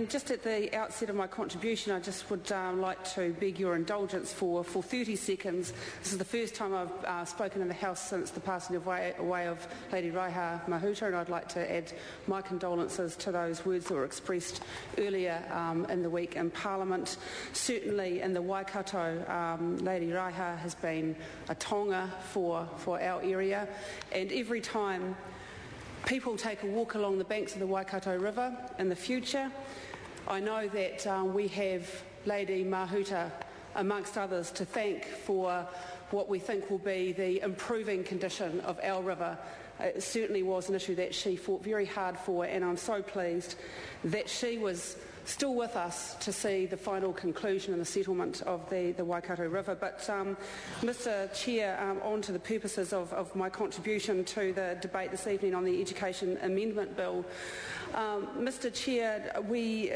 Just at the outset of my contribution, I just would like to beg your indulgence for 30 seconds. This is the first time I've spoken in the House since the passing away of Lady Raiha Mahuta, and I'd like to add my condolences to those words that were expressed earlier in the week in Parliament. Certainly in the Waikato, Lady Raiha has been a tonga for our area, and every time people take a walk along the banks of the Waikato River in the future, I know that we have Lady Mahuta, amongst others, to thank for what we think will be the improving condition of our river. It certainly was an issue that she fought very hard for, and I'm so pleased that she was still with us to see the final conclusion and the settlement of the Waikato River. But, Mr Chair, on to the purposes of my contribution to the debate this evening on the Education Amendment Bill. Mr Chair,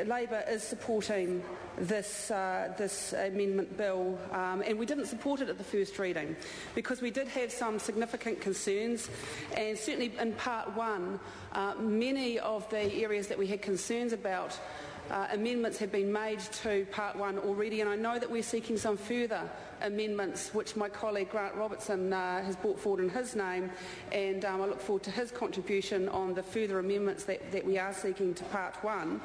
Labour is supporting this amendment bill, and we didn't support it at the first reading because we did have some significant concerns, and certainly in part one, many of the areas that we had concerns about, amendments have been made to part one already, and I know that we're seeking some further amendments which my colleague Grant Robertson has brought forward in his name, and I look forward to his contribution on the further amendments that we are seeking to part one.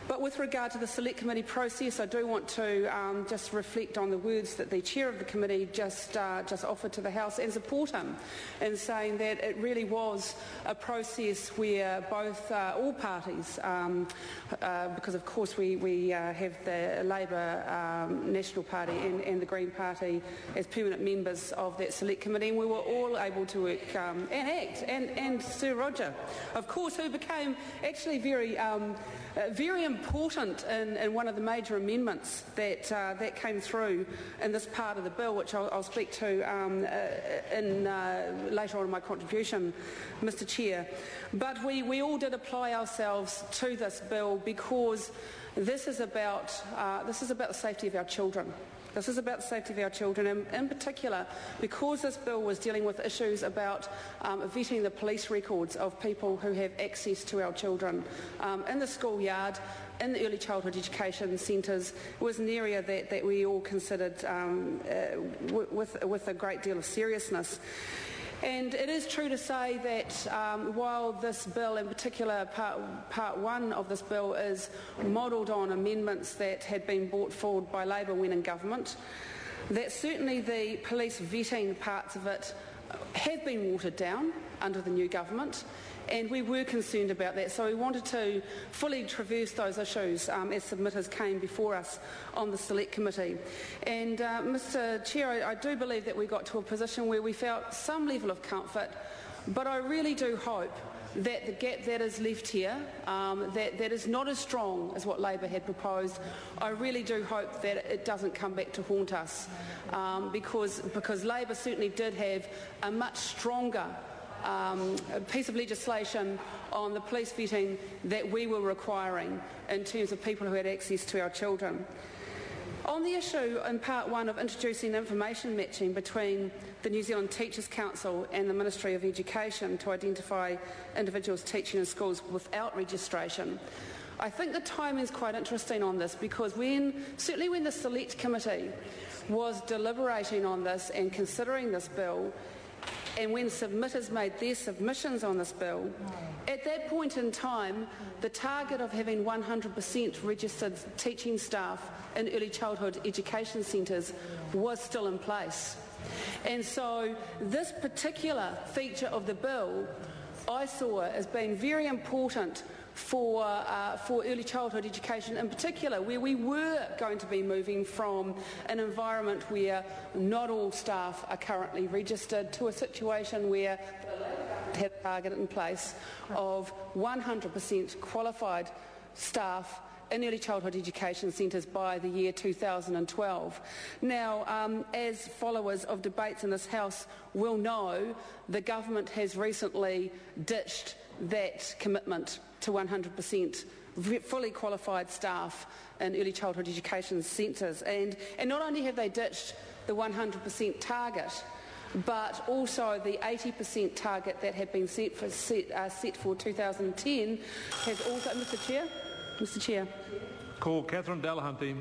But with regard to the Select Committee process, I do want to just reflect on the words that the Chair of the Committee just offered to the House and support him in saying that it really was a process where both, all parties, because of course we have the Labour National Party and the Green Party as permanent members of that Select Committee, and we were all able to work and act, and Sir Roger, of course, who became actually very important in one of the major amendments that came through in this part of the bill, which I'll speak to later on in my contribution, Mr Chair. But we all did apply ourselves to this bill because this is about the safety of our children. This is about the safety of our children, and in particular, because this bill was dealing with issues about vetting the police records of people who have access to our children in the schoolyard, in the early childhood education centres, was an area that we all considered with a great deal of seriousness. And it is true to say that while this bill, in particular part one of this bill, is modelled on amendments that had been brought forward by Labour when in government, that certainly the police vetting parts of it have been watered down under the new government, and we were concerned about that. So we wanted to fully traverse those issues as submitters came before us on the Select Committee. And Mr Chair, I do believe that we got to a position where we felt some level of comfort, but I really do hope that the gap that is left here, that is not as strong as what Labour had proposed, I really do hope that it doesn't come back to haunt us, because Labour certainly did have a much stronger piece of legislation on the police vetting that we were requiring in terms of people who had access to our children. On the issue in part one of introducing information matching between the New Zealand Teachers Council and the Ministry of Education to identify individuals teaching in schools without registration, I think the timing is quite interesting on this, because certainly when the Select Committee was deliberating on this and considering this bill, and when submitters made their submissions on this bill, at that point in time, the target of having 100% registered teaching staff in early childhood education centres was still in place. And so this particular feature of the bill I saw as being very important for early childhood education in particular, where we were going to be moving from an environment where not all staff are currently registered to a situation where they have a target in place of 100% qualified staff in early childhood education centres by the year 2012. Now, as followers of debates in this House will know, the government has recently ditched that commitment to 100% fully qualified staff in early childhood education centres. And not only have they ditched the 100% target, but also the 80% target that had been set for 2010 has also... Mr Chair? Mr Chair. Call Catherine Delahunty.